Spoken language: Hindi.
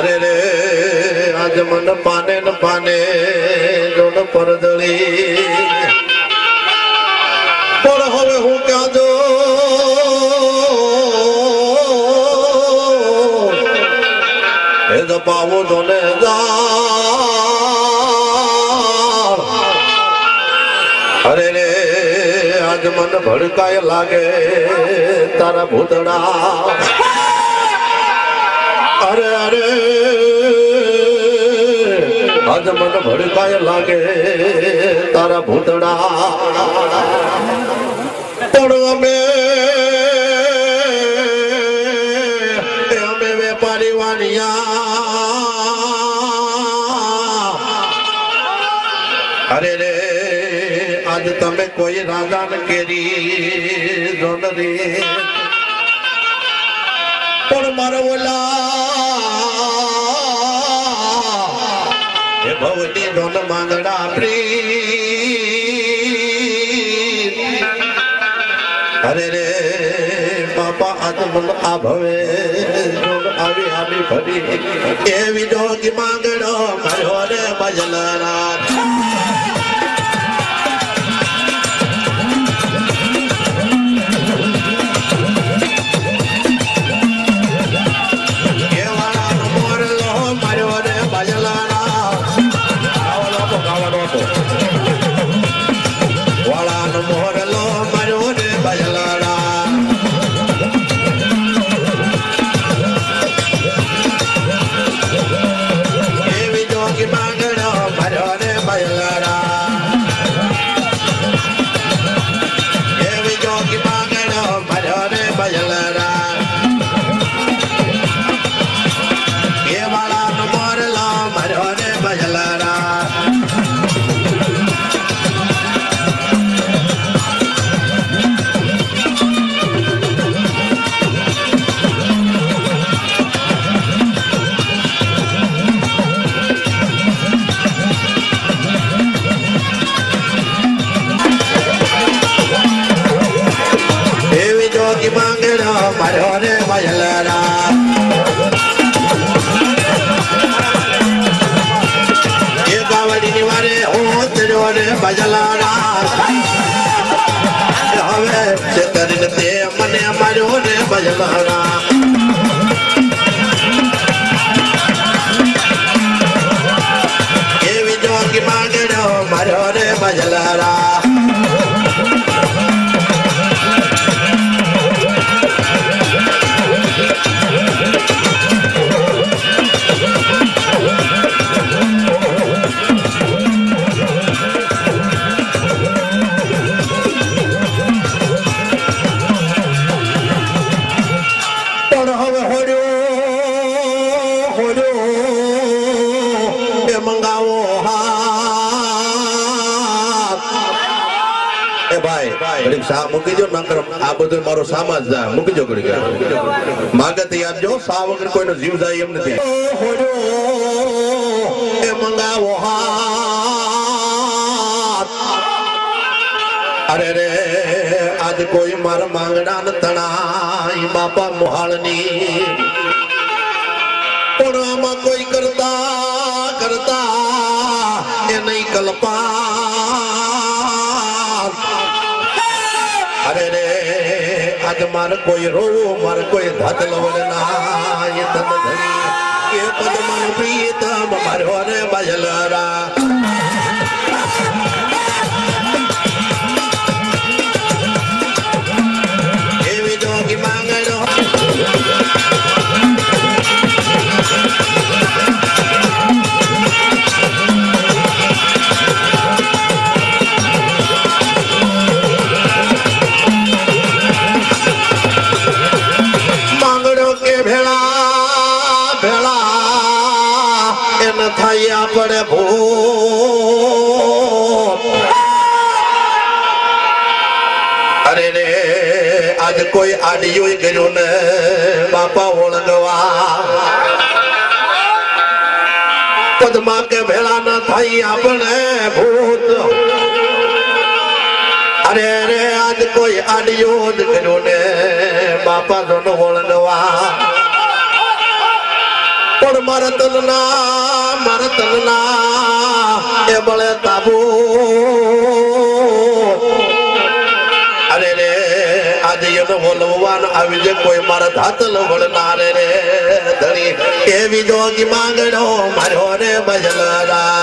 अरे रे आज मन पाने न पाने जोन परदली पर होवे हूँ क्या जो पावो जोने जा अरे रे आज मन भड़काए लागे तारा भूतड़ा अरे अरे आज मन भड़काए लागे तारा भूतड़ा पड़वा में हमें व्यापारी वाणिया अरे रे आज तमें कोई राजा न केरी जोन रे पर मरवला ये भवनी जोन मांगड़ा प्रीत अरे रे बापा आज मन आभवे जोन आवी आवी भरी ए विजो की मांगड़ो मरो रे बजलरा मरोने बजलरा ये बावड़ी निवारे होत जोरे बजलरा हवे चतरन ते मने मरोने बजलरा ये विजो की मांगड़ो मरोने बजलरा मुकी जो ना करम आ बधु मारो समाज जा मुकी जो करी मागत याद जो सा वगर कोई नो जीव जाय एम नथी ए मंगावो हाथ अरे रे आज कोई मार मांगड़ा न तणाई बापा मोहालनी पुणामा कोई करता करता ये नहीं कल्पा अरे रे आज मार कोई रो मार कोई धात लवलना ये तन धरी ये पद मन प्रीतम मारो रे बजलरा ये विजो की मांगड़ो थाया पड़े भो अरे रे आज कोई आडियो गयो ने बापा ओळंगवा पद्मा के भेड़ा न थाई अपने भूत अरे रे आज कोई आडियो गयो ने बापा दोनों ओळंगवा पर मारा તલના મારા તલના એ બળે તાબુ અરે રે આજે એનો બોલવાન આવી જે કોઈ મારા ધાતલ વળનાર રે ધણી એવી જોગી માંગડો મારો રે બજલરા